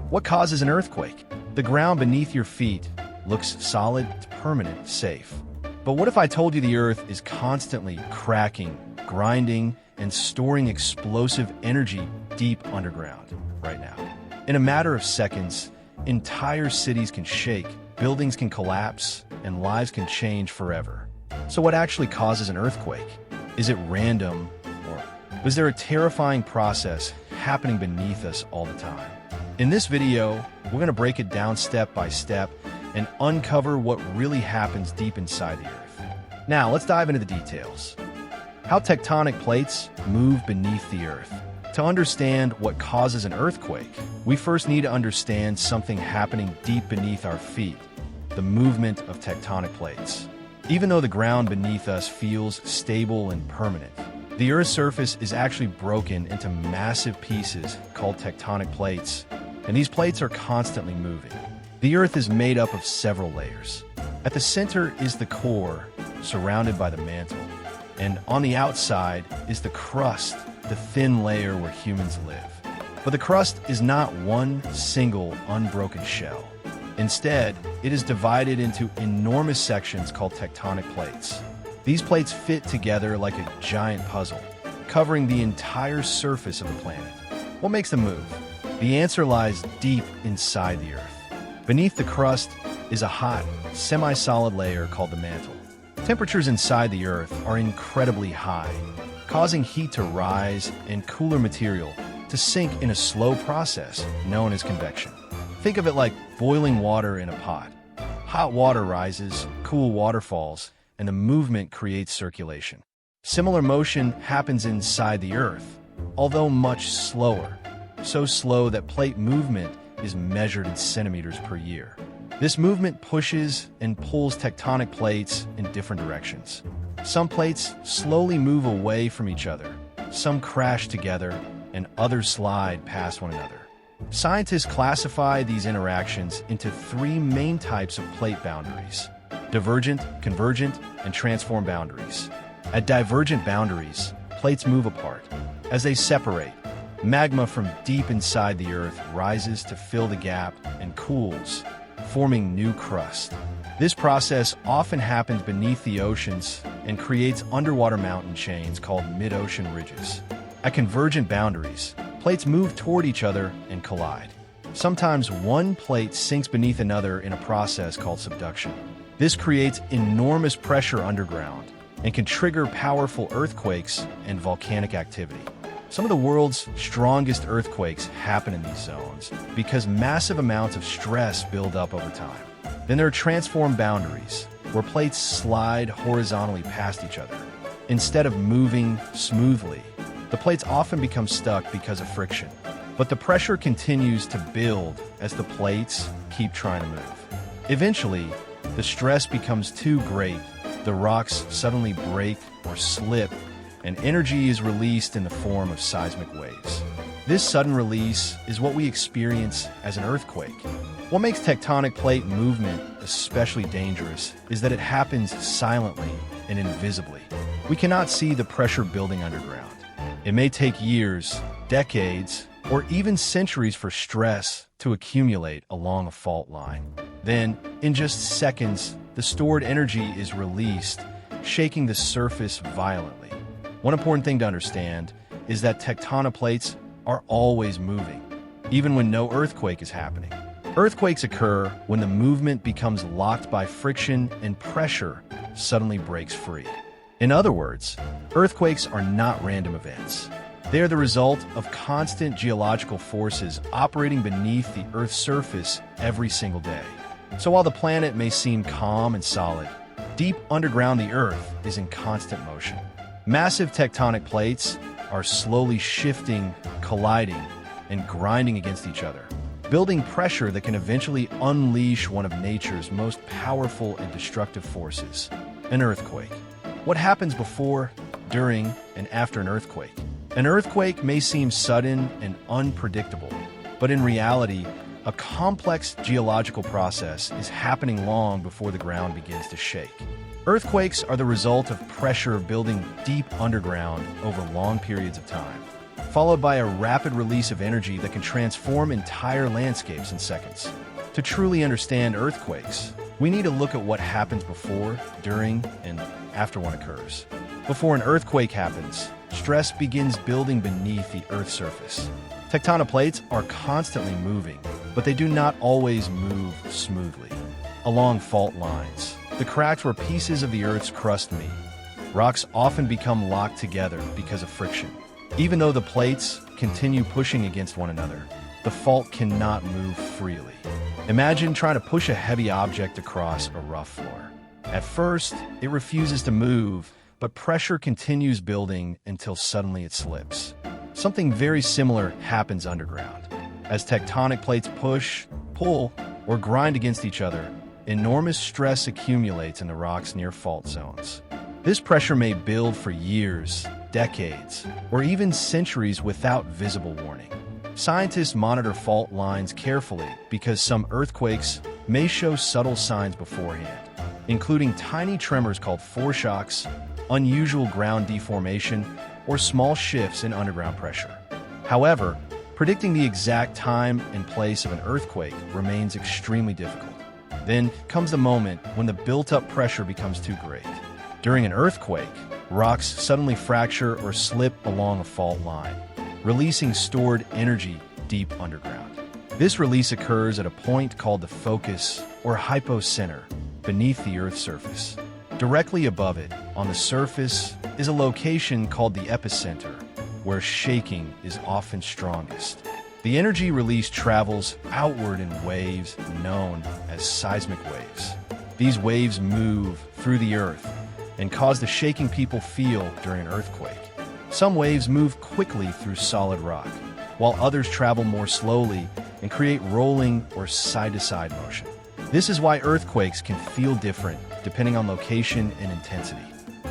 What causes an earthquake? The ground beneath your feet looks solid, permanent, safe. But what if I told you the Earth is constantly cracking, grinding, and storing explosive energy deep underground right now? In a matter of seconds, entire cities can shake, buildings can collapse, and lives can change forever. So what actually causes an earthquake? Is it random, or was there a terrifying process happening beneath us all the time? In this video, we're going to break it down step by step and uncover what really happens deep inside the Earth. Now, let's dive into the details. How tectonic plates move beneath the Earth. To understand what causes an earthquake, we first need to understand something happening deep beneath our feet, the movement of tectonic plates. Even though the ground beneath us feels stable and permanent, the Earth's surface is actually broken into massive pieces called tectonic plates, and these plates are constantly moving. The Earth is made up of several layers. At the center is the core, surrounded by the mantle, and on the outside is the crust, the thin layer where humans live. But the crust is not one single unbroken shell. Instead, it is divided into enormous sections called tectonic plates. These plates fit together like a giant puzzle, covering the entire surface of the planet. What makes them move? The answer lies deep inside the Earth. Beneath the crust is a hot, semi-solid layer called the mantle. Temperatures inside the Earth are incredibly high, causing heat to rise and cooler material to sink in a slow process known as convection. Think of it like boiling water in a pot. Hot water rises, cool water falls, and the movement creates circulation. Similar motion happens inside the Earth, although much slower. So slow that plate movement is measured in centimeters per year. This movement pushes and pulls tectonic plates in different directions. Some plates slowly move away from each other, some crash together, and others slide past one another. Scientists classify these interactions into three main types of plate boundaries: divergent, convergent, and transform boundaries. At divergent boundaries, plates move apart. As they separate, magma from deep inside the Earth rises to fill the gap and cools, forming new crust. This process often happens beneath the oceans and creates underwater mountain chains called mid-ocean ridges. At convergent boundaries, plates move toward each other and collide. Sometimes one plate sinks beneath another in a process called subduction. This creates enormous pressure underground and can trigger powerful earthquakes and volcanic activity. Some of the world's strongest earthquakes happen in these zones because massive amounts of stress build up over time. Then there are transform boundaries, where plates slide horizontally past each other. Instead of moving smoothly, the plates often become stuck because of friction. But the pressure continues to build as the plates keep trying to move. Eventually, the stress becomes too great, the rocks suddenly break or slip, and energy is released in the form of seismic waves. This sudden release is what we experience as an earthquake. What makes tectonic plate movement especially dangerous is that it happens silently and invisibly. We cannot see the pressure building underground. It may take years, decades, or even centuries for stress to accumulate along a fault line. Then, in just seconds, the stored energy is released, shaking the surface violently. One important thing to understand is that tectonic plates are always moving, even when no earthquake is happening. Earthquakes occur when the movement becomes locked by friction and pressure suddenly breaks free. In other words, earthquakes are not random events. They are the result of constant geological forces operating beneath the Earth's surface every single day. So while the planet may seem calm and solid, deep underground the Earth is in constant motion. Massive tectonic plates are slowly shifting, colliding, and grinding against each other, building pressure that can eventually unleash one of nature's most powerful and destructive forces, an earthquake. What happens before, during, and after an earthquake? An earthquake may seem sudden and unpredictable, but in reality, a complex geological process is happening long before the ground begins to shake. Earthquakes are the result of pressure building deep underground over long periods of time. followed by a rapid release of energy that can transform entire landscapes in seconds. To truly understand earthquakes, we need to look at what happens before, during, and after one occurs. Before an earthquake happens, stress begins building beneath the Earth's surface. Tectonic plates are constantly moving, but they do not always move smoothly. Along fault lines, the cracks where pieces of the Earth's crust meet, rocks often become locked together because of friction. Even though the plates continue pushing against one another, the fault cannot move freely. Imagine trying to push a heavy object across a rough floor. At first, it refuses to move, but pressure continues building until suddenly it slips. Something very similar happens underground. As tectonic plates push, pull, or grind against each other, enormous stress accumulates in the rocks near fault zones. This pressure may build for years, decades, or even centuries without visible warning. Scientists monitor fault lines carefully because some earthquakes may show subtle signs beforehand, including tiny tremors called foreshocks, unusual ground deformation, or small shifts in underground pressure. However, predicting the exact time and place of an earthquake remains extremely difficult. Then comes the moment when the built-up pressure becomes too great. During an earthquake, rocks suddenly fracture or slip along a fault line, releasing stored energy deep underground. This release occurs at a point called the focus or hypocenter beneath the Earth's surface. Directly above it, on the surface, is a location called the epicenter, where shaking is often strongest. The energy release travels outward in waves known as seismic waves. These waves move through the Earth and cause the shaking people feel during an earthquake. Some waves move quickly through solid rock, while others travel more slowly and create rolling or side-to-side motion. This is why earthquakes can feel different depending on location and intensity.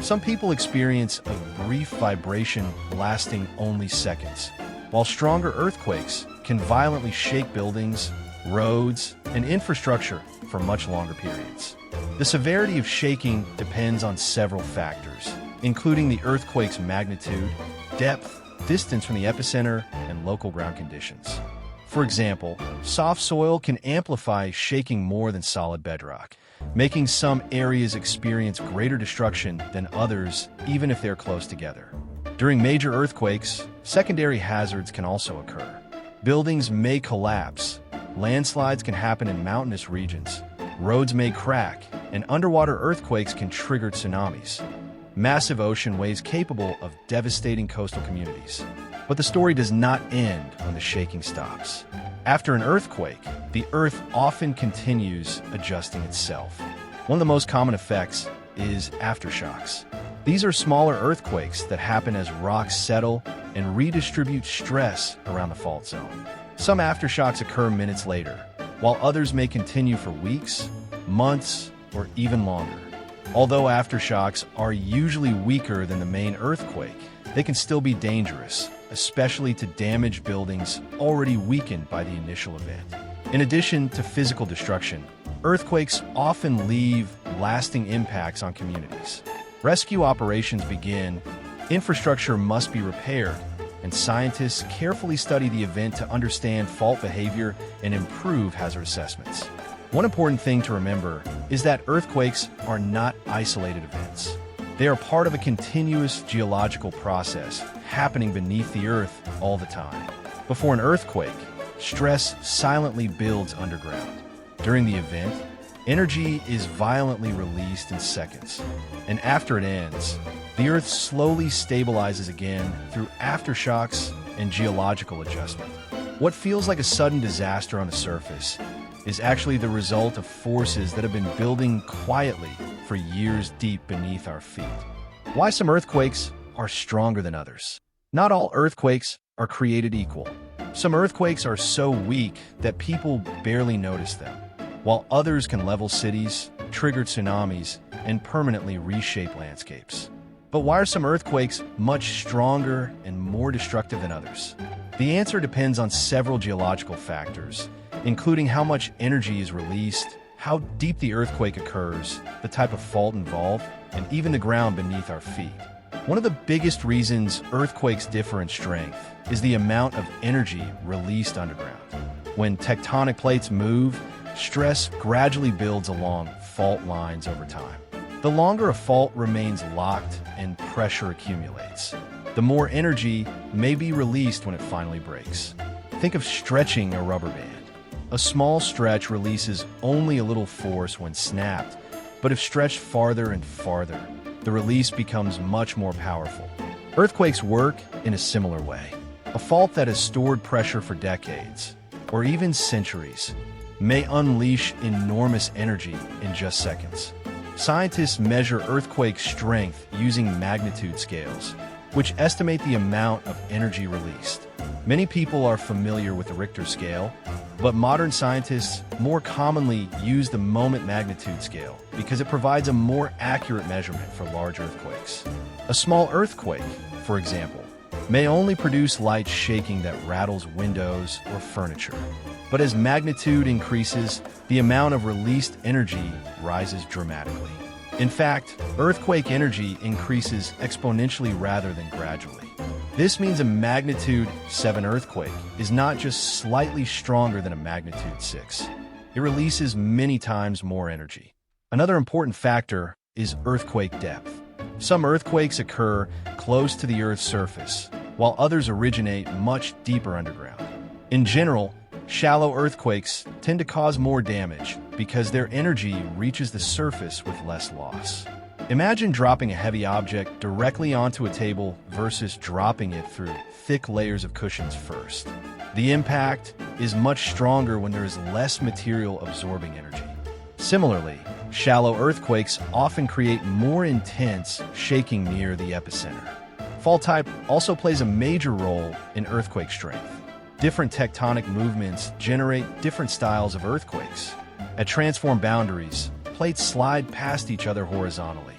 Some people experience a brief vibration lasting only seconds, while stronger earthquakes can violently shake buildings, roads, and infrastructure for much longer periods. The severity of shaking depends on several factors, including the earthquake's magnitude, depth, distance from the epicenter, and local ground conditions. For example, soft soil can amplify shaking more than solid bedrock, making some areas experience greater destruction than others, even if they're close together. During major earthquakes, secondary hazards can also occur. Buildings may collapse, landslides can happen in mountainous regions, roads may crack, and underwater earthquakes can trigger tsunamis, massive ocean waves capable of devastating coastal communities. But the story does not end when the shaking stops. After an earthquake, the Earth often continues adjusting itself. One of the most common effects is aftershocks. These are smaller earthquakes that happen as rocks settle and redistribute stress around the fault zone. Some aftershocks occur minutes later, while others may continue for weeks, months, or even longer. Although aftershocks are usually weaker than the main earthquake, they can still be dangerous, especially to damaged buildings already weakened by the initial event. In addition to physical destruction, earthquakes often leave lasting impacts on communities. Rescue operations begin, infrastructure must be repaired, and scientists carefully study the event to understand fault behavior and improve hazard assessments. One important thing to remember is that earthquakes are not isolated events. They are part of a continuous geological process happening beneath the Earth all the time. Before an earthquake, stress silently builds underground. During the event, energy is violently released in seconds. And after it ends, the Earth slowly stabilizes again through aftershocks and geological adjustment. What feels like a sudden disaster on the surface is actually the result of forces that have been building quietly for years deep beneath our feet. Why some earthquakes are stronger than others. Not all earthquakes are created equal. Some earthquakes are so weak that people barely notice them, while others can level cities, trigger tsunamis, and permanently reshape landscapes. But why are some earthquakes much stronger and more destructive than others? The answer depends on several geological factors, including how much energy is released, how deep the earthquake occurs, the type of fault involved, and even the ground beneath our feet. One of the biggest reasons earthquakes differ in strength is the amount of energy released underground. When tectonic plates move, stress gradually builds along fault lines over time. The longer a fault remains locked and pressure accumulates, the more energy may be released when it finally breaks. Think of stretching a rubber band. A small stretch releases only a little force when snapped, but if stretched farther and farther, the release becomes much more powerful. Earthquakes work in a similar way. A fault that has stored pressure for decades, or even centuries, may unleash enormous energy in just seconds. Scientists measure earthquake strength using magnitude scales, which estimate the amount of energy released. Many people are familiar with the Richter scale, but modern scientists more commonly use the moment magnitude scale because it provides a more accurate measurement for large earthquakes. A small earthquake, for example, may only produce light shaking that rattles windows or furniture. But as magnitude increases, the amount of released energy rises dramatically. In fact, earthquake energy increases exponentially rather than gradually. This means a magnitude 7 earthquake is not just slightly stronger than a magnitude 6. It releases many times more energy. Another important factor is earthquake depth. Some earthquakes occur close to the Earth's surface, while others originate much deeper underground. In general, shallow earthquakes tend to cause more damage because their energy reaches the surface with less loss. Imagine dropping a heavy object directly onto a table versus dropping it through thick layers of cushions first. The impact is much stronger when there is less material absorbing energy. Similarly, shallow earthquakes often create more intense shaking near the epicenter. Fault type also plays a major role in earthquake strength. Different tectonic movements generate different styles of earthquakes. At transform boundaries, plates slide past each other horizontally,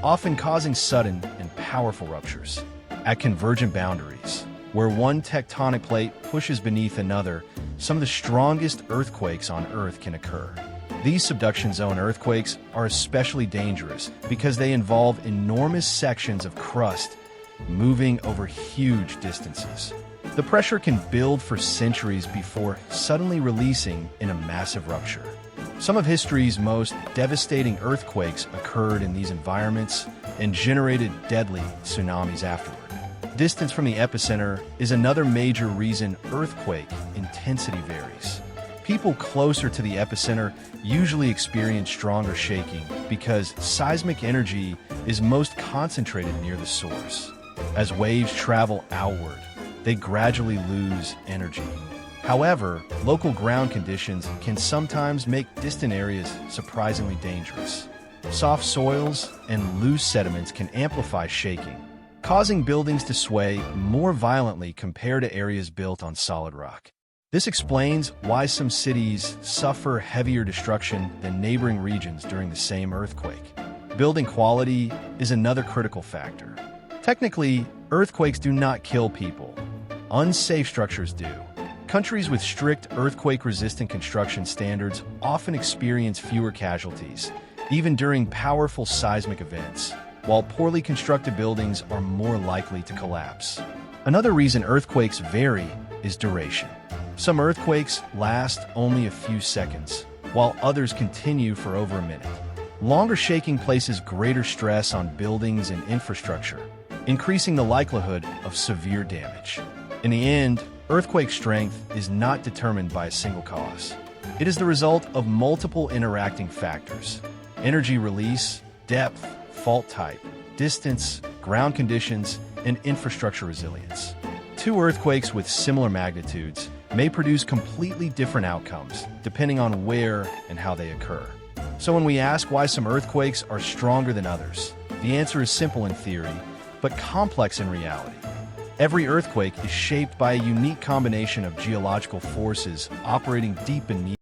often causing sudden and powerful ruptures. At convergent boundaries, where one tectonic plate pushes beneath another, some of the strongest earthquakes on Earth can occur. These subduction zone earthquakes are especially dangerous because they involve enormous sections of crust moving over huge distances. The pressure can build for centuries before suddenly releasing in a massive rupture. Some of history's most devastating earthquakes occurred in these environments and generated deadly tsunamis afterward. Distance from the epicenter is another major reason earthquake intensity varies. People closer to the epicenter usually experience stronger shaking because seismic energy is most concentrated near the source. As waves travel outward, they gradually lose energy. However, local ground conditions can sometimes make distant areas surprisingly dangerous. Soft soils and loose sediments can amplify shaking, causing buildings to sway more violently compared to areas built on solid rock. This explains why some cities suffer heavier destruction than neighboring regions during the same earthquake. Building quality is another critical factor. Technically, earthquakes do not kill people. Unsafe structures do. Countries with strict earthquake-resistant construction standards often experience fewer casualties, even during powerful seismic events, while poorly constructed buildings are more likely to collapse. Another reason earthquakes vary is duration. Some earthquakes last only a few seconds, while others continue for over a minute. Longer shaking places greater stress on buildings and infrastructure, increasing the likelihood of severe damage. In the end, earthquake strength is not determined by a single cause. It is the result of multiple interacting factors: energy release, depth, fault type, distance, ground conditions, and infrastructure resilience. Two earthquakes with similar magnitudes may produce completely different outcomes depending on where and how they occur. So when we ask why some earthquakes are stronger than others, the answer is simple in theory, but complex in reality. Every earthquake is shaped by a unique combination of geological forces operating deep beneath